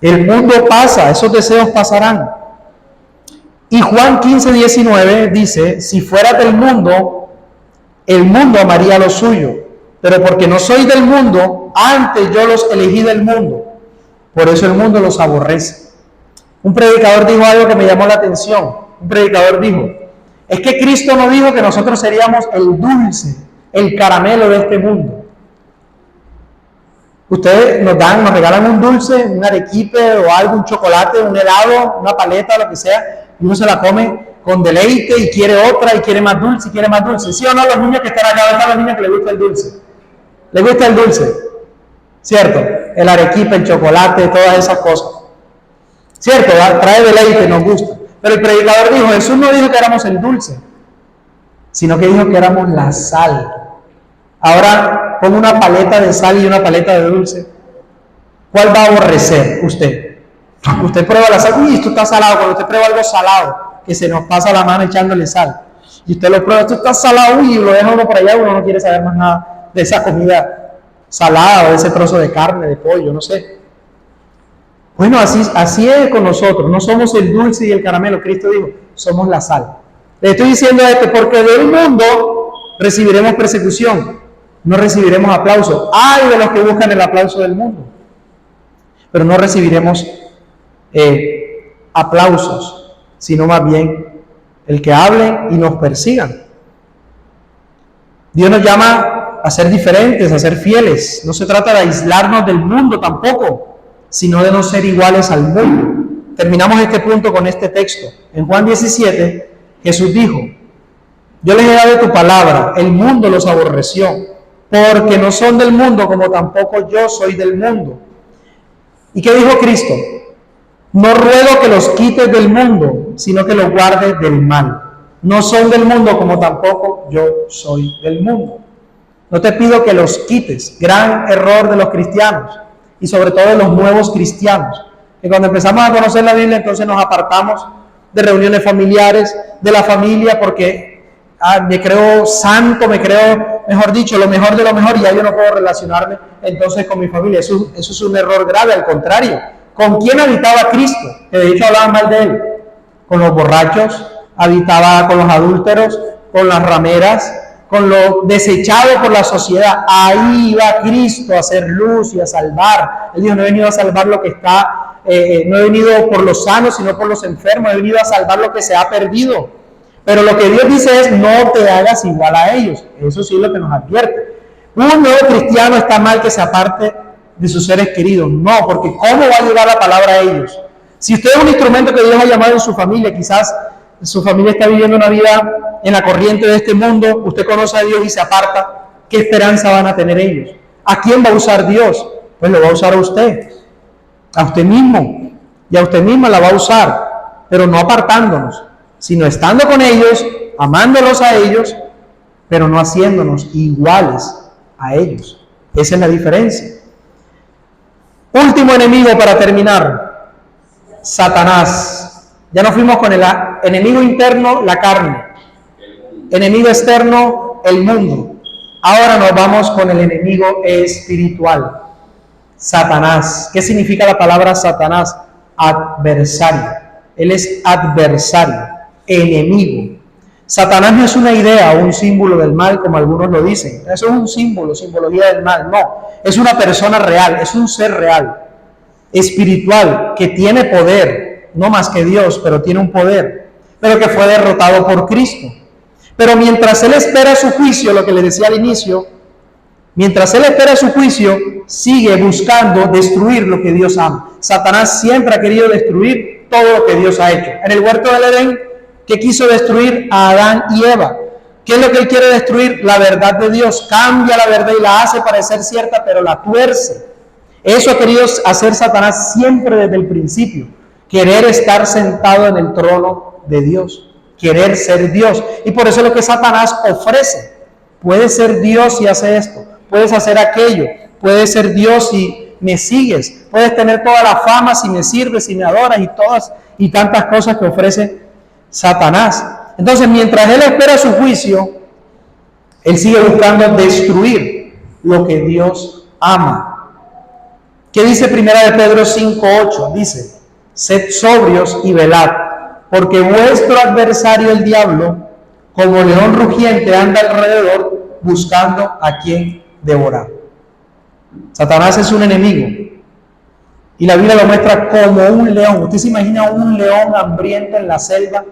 El mundo pasa, esos deseos pasarán. Y Juan 15:19 dice, si fuera del mundo, el mundo amaría lo suyo, pero porque no soy del mundo, antes yo los elegí del mundo, por eso el mundo los aborrece. Un predicador dijo algo que me llamó la atención. Un predicador dijo, es que Cristo no dijo que nosotros seríamos el dulce, el caramelo de este mundo. Ustedes nos regalan un dulce, un arequipe o algo, un chocolate, un helado, una paleta, lo que sea, y uno se la come con deleite y quiere otra y quiere más dulce y quiere más dulce. ¿Sí o no? Los niños que están acá, están los niños que les gusta el dulce. ¿Les gusta el dulce? ¿Cierto? El arequipe, el chocolate, todas esas cosas. ¿Cierto? Trae deleite, nos gusta. Pero el predicador dijo, Jesús no dijo que éramos el dulce, sino que dijo que éramos la sal. Ahora pongo una paleta de sal y una paleta de dulce. ¿Cuál va a aborrecer usted? Usted prueba la sal, uy, esto está salado. Cuando usted prueba algo salado, que se nos pasa la mano echándole sal, y usted lo prueba, esto está salado, uy, y lo deja uno por allá, uno no quiere saber más nada de esa comida salada o de ese trozo de carne, de pollo, no sé. Bueno, así es con nosotros. No somos el dulce y el caramelo. Cristo dijo, somos la sal. Le estoy diciendo esto porque del mundo recibiremos persecución, no recibiremos aplauso. Hay de los que buscan el aplauso del mundo, pero no recibiremos aplausos, sino más bien el que hablen y nos persigan. Dios nos llama a ser diferentes, a ser fieles. No se trata de aislarnos del mundo tampoco, sino de no ser iguales al mundo. Terminamos este punto con este texto. En Juan 17, Jesús dijo, yo les he dado tu palabra, el mundo los aborreció, porque no son del mundo como tampoco yo soy del mundo. ¿Y qué dijo Cristo? No ruego que los quites del mundo, sino que los guardes del mal. No son del mundo como tampoco yo soy del mundo. No te pido que los quites. Gran error de los cristianos y sobre todo de los nuevos cristianos, que cuando empezamos a conocer la Biblia entonces nos apartamos de reuniones familiares, de la familia, porque me creo santo, me creo, mejor dicho, lo mejor de lo mejor, y ya yo no puedo relacionarme entonces con mi familia. Eso es un error grave. Al contrario, ¿con quién habitaba Cristo? Que de hecho hablaban mal de él. Con los borrachos, habitaba con los adúlteros, con las rameras, con lo desechado por la sociedad. Ahí iba Cristo a hacer luz y a salvar. Él dijo, no he venido a salvar lo que está, no he venido por los sanos, sino por los enfermos, he venido a salvar lo que se ha perdido. Pero lo que Dios dice es, no te hagas igual a ellos. Eso sí es lo que nos advierte. Un nuevo cristiano está mal que se aparte de sus seres queridos. No, porque ¿cómo va a llegar la palabra a ellos? Si usted es un instrumento que Dios ha llamado en su familia, quizás su familia está viviendo una vida en la corriente de este mundo, usted conoce a Dios y se aparta, ¿qué esperanza van a tener ellos? ¿A quién va a usar Dios? Pues lo va a usar a usted mismo, y a usted misma la va a usar, pero no apartándonos, sino estando con ellos, amándolos a ellos, pero no haciéndonos iguales a ellos. Esa es la diferencia. Último enemigo para terminar, Satanás. Ya nos fuimos con el enemigo interno, la carne. Enemigo externo, el mundo. Ahora nos vamos con el enemigo espiritual, Satanás. ¿Qué significa la palabra Satanás? Adversario. Él es adversario, enemigo. Satanás no es una idea o un símbolo del mal, como algunos lo dicen. Eso es un símbolo, simbología del mal. No, es una persona real, es un ser real, espiritual, que tiene poder, no más que Dios, pero tiene un poder, pero que fue derrotado por Cristo. Pero mientras él espera su juicio, lo que le decía al inicio, mientras él espera su juicio, sigue buscando destruir lo que Dios ama. Satanás siempre ha querido destruir todo lo que Dios ha hecho. En el huerto del Edén, ¿qué quiso destruir? A Adán y Eva. ¿Qué es lo que él quiere destruir? La verdad de Dios. Cambia la verdad y la hace parecer cierta, pero la tuerce. Eso ha querido hacer Satanás siempre desde el principio. Querer estar sentado en el trono de Dios. Querer ser Dios. Y por eso es lo que Satanás ofrece. Puedes ser Dios si haces esto. Puedes hacer aquello. Puedes ser Dios si me sigues. Puedes tener toda la fama si me sirves, si me adoras, y todas y tantas cosas que ofrece Satanás. Entonces, mientras él espera su juicio, él sigue buscando destruir lo que Dios ama. ¿Qué dice 1 Pedro 5:8? Dice, sed sobrios y velad, porque vuestro adversario el diablo, como león rugiente, anda alrededor buscando a quien devorar. Satanás es un enemigo. Y la Biblia lo muestra como un león. Usted se imagina un león hambriento en la selva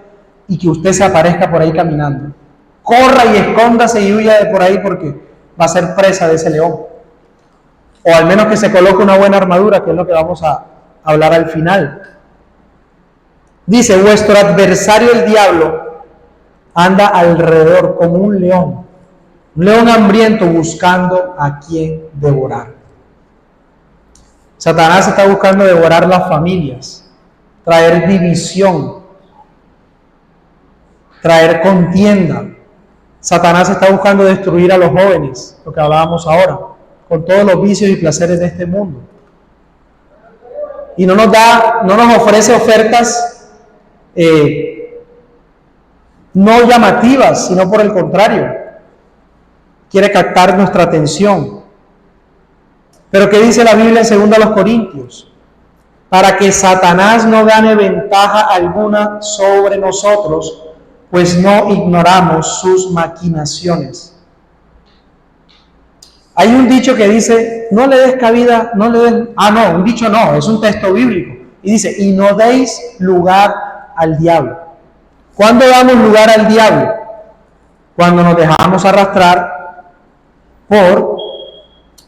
y que usted se aparezca por ahí caminando. Corra y escóndase y huya de por ahí porque va a ser presa de ese león. O al menos que se coloque una buena armadura, que es lo que vamos a hablar al final. Dice, vuestro adversario el diablo anda alrededor como un león hambriento buscando a quien devorar. Satanás está buscando devorar las familias, traer división, traer contienda, Satanás está buscando destruir a los jóvenes, lo que hablábamos ahora, con todos los vicios y placeres de este mundo. Y no nos ofrece ofertas no llamativas, sino por el contrario, quiere captar nuestra atención. Pero ¿qué dice la Biblia en 2 Corintios? Para que Satanás no gane ventaja alguna sobre nosotros, pues no ignoramos sus maquinaciones. Hay un dicho que dice, no le des cabida, un dicho no, es un texto bíblico. Y dice, y no deis lugar al diablo. ¿Cuándo damos lugar al diablo? Cuando nos dejamos arrastrar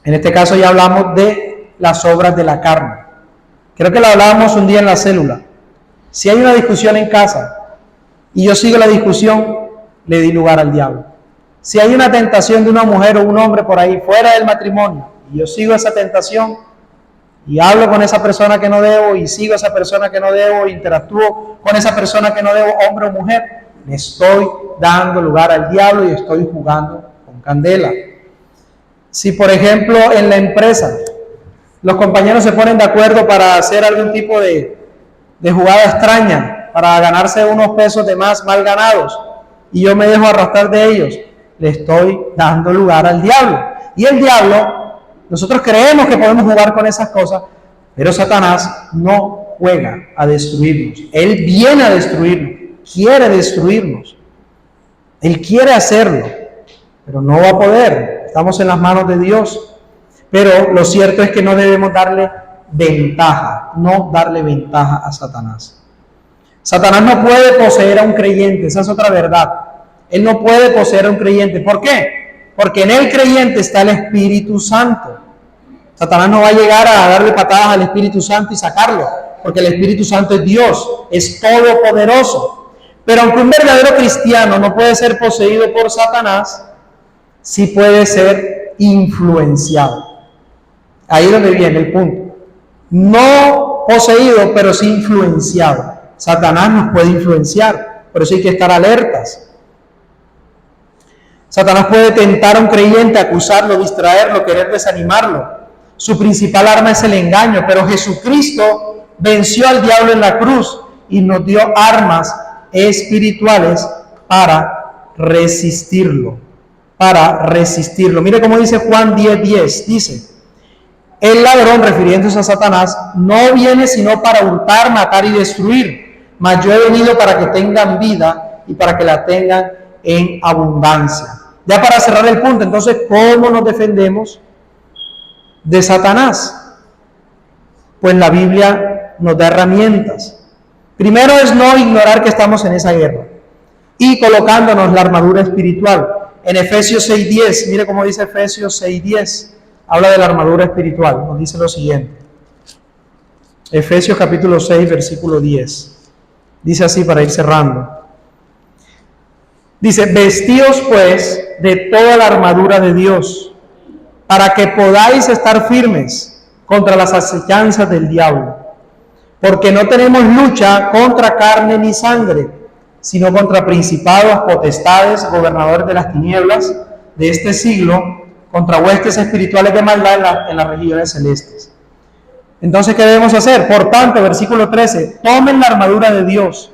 en este caso ya hablamos de las obras de la carne. Creo que lo hablábamos un día en la célula. Si hay una discusión en casa y yo sigo la discusión, le di lugar al diablo. Si hay una tentación de una mujer o un hombre por ahí fuera del matrimonio y yo sigo esa tentación y hablo con esa persona que no debo y sigo a esa persona que no debo, interactúo con esa persona que no debo, hombre o mujer, le estoy dando lugar al diablo y estoy jugando con candela. Si por ejemplo en la empresa los compañeros se ponen de acuerdo para hacer algún tipo de jugada extraña, para ganarse unos pesos de más mal ganados, y yo me dejo arrastrar de ellos, le estoy dando lugar al diablo. Y el diablo, nosotros creemos que podemos jugar con esas cosas, pero Satanás no juega a destruirnos. Él viene a destruirnos, quiere destruirnos. Él quiere hacerlo, pero no va a poder. Estamos en las manos de Dios. Pero lo cierto es que no debemos darle ventaja a Satanás. Satanás no puede poseer a un creyente, esa es otra verdad. Él no puede poseer a un creyente. ¿Por qué? Porque en el creyente está el Espíritu Santo. Satanás no va a llegar a darle patadas al Espíritu Santo y sacarlo, porque el Espíritu Santo es Dios, es todopoderoso. Pero aunque un verdadero cristiano no puede ser poseído por Satanás, sí puede ser influenciado. Ahí es donde viene el punto. No poseído, pero sí influenciado. Satanás nos puede influenciar, pero sí hay que estar alertas. Satanás puede tentar a un creyente, acusarlo, distraerlo, querer desanimarlo. Su principal arma es el engaño, pero Jesucristo venció al diablo en la cruz y nos dio armas espirituales para resistirlo. Mire cómo dice Juan 10:10. Dice, el ladrón, refiriéndose a Satanás, no viene sino para hurtar, matar y destruir, mas yo he venido para que tengan vida y para que la tengan en abundancia. Ya para cerrar el punto, entonces, ¿cómo nos defendemos de Satanás? Pues la Biblia nos da herramientas. Primero es no ignorar que estamos en esa guerra y colocándonos la armadura espiritual. En Efesios 6:10, mire cómo dice Efesios 6:10, habla de la armadura espiritual, nos dice lo siguiente. Efesios capítulo 6, versículo 10. Dice así para ir cerrando. Dice, vestíos pues de toda la armadura de Dios, para que podáis estar firmes contra las acechanzas del diablo. Porque no tenemos lucha contra carne ni sangre, sino contra principados, potestades, gobernadores de las tinieblas de este siglo, contra huestes espirituales de maldad en las regiones celestes. Entonces, ¿qué debemos hacer? Por tanto, versículo 13, tomen la armadura de Dios,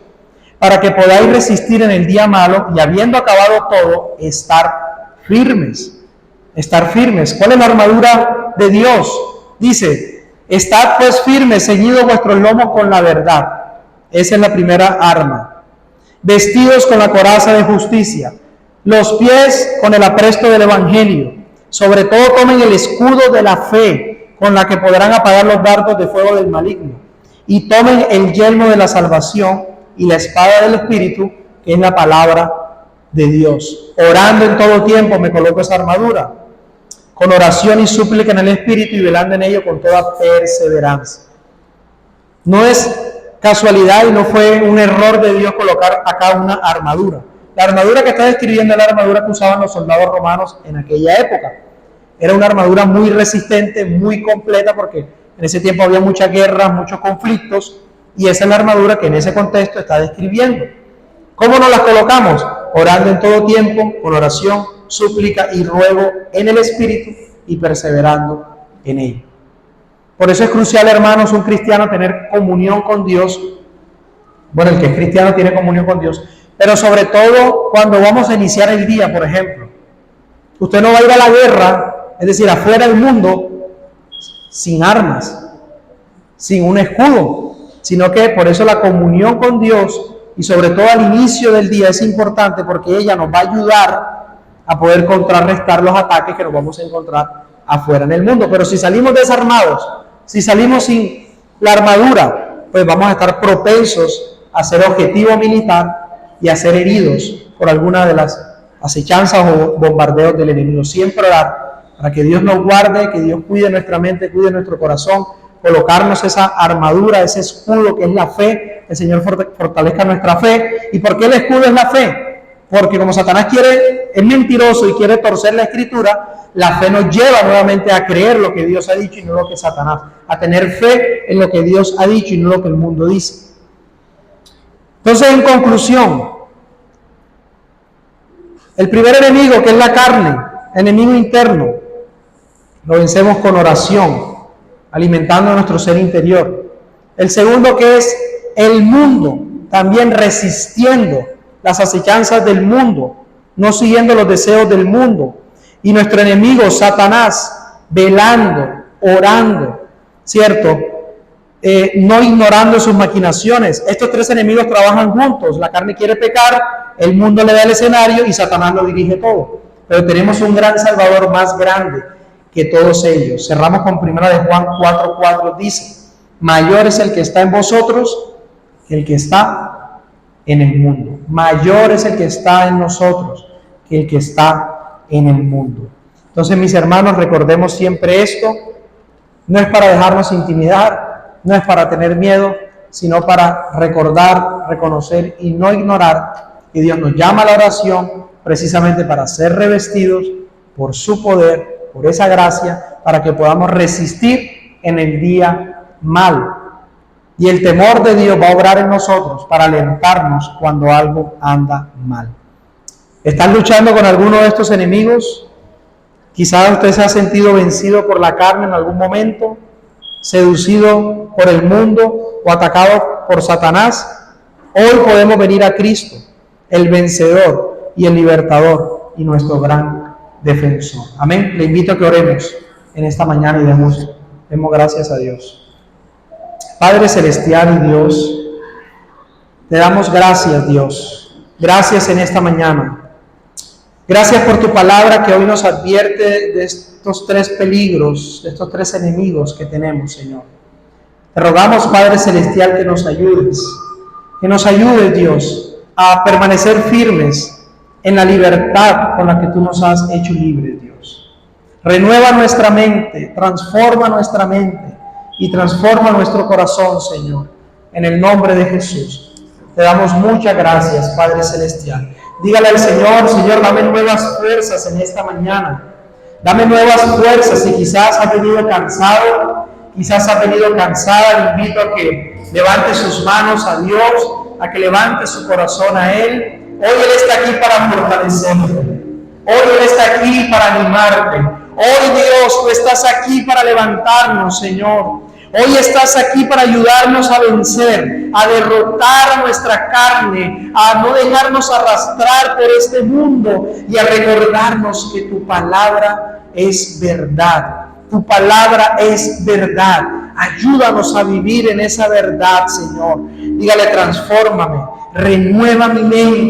para que podáis resistir en el día malo, y habiendo acabado todo, estar firmes. Estar firmes. ¿Cuál es la armadura de Dios? Dice, estad pues firmes, ceñidos vuestros lomos con la verdad. Esa es la primera arma. Vestidos con la coraza de justicia, los pies con el apresto del evangelio. Sobre todo tomen el escudo de la fe, con la que podrán apagar los dardos de fuego del maligno. Y tomen el yelmo de la salvación y la espada del Espíritu, que es la palabra de Dios. Orando en todo tiempo me coloco esa armadura, con oración y súplica en el Espíritu y velando en ello con toda perseverancia. No es casualidad y no fue un error de Dios colocar acá una armadura. La armadura que está describiendo es la armadura que usaban los soldados romanos en aquella época. Era una armadura muy resistente, muy completa, porque en ese tiempo había muchas guerras, muchos conflictos, y esa es la armadura que en ese contexto está describiendo. ¿Cómo nos la colocamos? orando en todo tiempo, con oración, súplica y ruego en el Espíritu y perseverando en ello. Por eso es crucial, hermanos, un cristiano tener comunión con Dios. Bueno, el que es cristiano tiene comunión con Dios, pero sobre todo cuando vamos a iniciar el día, por ejemplo. Usted no va a ir a la guerra, es decir, afuera del mundo, sin armas, sin un escudo, sino que por eso la comunión con Dios y sobre todo al inicio del día es importante, porque ella nos va a ayudar a poder contrarrestar los ataques que nos vamos a encontrar afuera en el mundo. Pero si salimos desarmados, si salimos sin la armadura, pues vamos a estar propensos a ser objetivo militar y a ser heridos por alguna de las acechanzas o bombardeos del enemigo. Siempre orar para que Dios nos guarde, que Dios cuide nuestra mente, cuide nuestro corazón, colocarnos esa armadura, ese escudo que es la fe, el Señor fortalezca nuestra fe. ¿Y por qué el escudo es la fe? Porque como Satanás es mentiroso y quiere torcer la Escritura, la fe nos lleva nuevamente a creer lo que Dios ha dicho y no lo que Satanás, a tener fe en lo que Dios ha dicho y no lo que el mundo dice. Entonces, en conclusión, el primer enemigo, que es la carne, enemigo interno, lo vencemos con oración, alimentando nuestro ser interior. El segundo, que es el mundo, también resistiendo las acechanzas del mundo, no siguiendo los deseos del mundo. Y nuestro enemigo, Satanás, velando, orando, ¿cierto? No ignorando sus maquinaciones. Estos tres enemigos trabajan juntos. La carne quiere pecar, el mundo le da el escenario y Satanás lo dirige todo. Pero tenemos un gran Salvador más grande que todos ellos. Cerramos con 1 Juan 4:4, dice: mayor es el que está en vosotros que el que está en el mundo. Mayor es el que está en nosotros que el que está en el mundo. Entonces, mis hermanos, recordemos siempre esto. No es para dejarnos intimidar, no es para tener miedo, sino para recordar, reconocer y no ignorar que Dios nos llama a la oración precisamente para ser revestidos por su poder, por esa gracia, para que podamos resistir en el día malo. Y el temor de Dios va a obrar en nosotros para alentarnos cuando algo anda mal. ¿Están luchando con alguno de estos enemigos? Quizás usted se ha sentido vencido por la carne en algún momento, seducido por el mundo o atacado por Satanás. Hoy podemos venir a Cristo, el vencedor y el libertador y nuestro gran defensor. Amén. Le invito a que oremos en esta mañana y demos gracias a Dios. Padre celestial y Dios, te damos gracias, Dios. Gracias en esta mañana. Gracias por tu palabra que hoy nos advierte de estos tres peligros, de estos tres enemigos que tenemos, Señor. Te rogamos, Padre celestial, que nos ayudes, Dios, a permanecer firmes en la libertad con la que tú nos has hecho libres, Dios. Renueva nuestra mente, transforma nuestra mente y transforma nuestro corazón, Señor, en el nombre de Jesús. Te damos muchas gracias, Padre celestial. Dígale al Señor: Señor, dame nuevas fuerzas en esta mañana. Dame nuevas fuerzas. Si quizás has venido cansado, quizás has venido cansada, le invito a que levante sus manos a Dios, a que levante su corazón a Él. Hoy Él está aquí para fortalecerte. Hoy Él está aquí para animarte. Hoy, Dios, tú estás aquí para levantarnos, Señor. Hoy estás aquí para ayudarnos a vencer, a derrotar a nuestra carne, a no dejarnos arrastrar por este mundo y a recordarnos que tu palabra es verdad. Tu palabra es verdad. Ayúdanos a vivir en esa verdad, Señor. Dígale: transfórmame, renueva mi mente.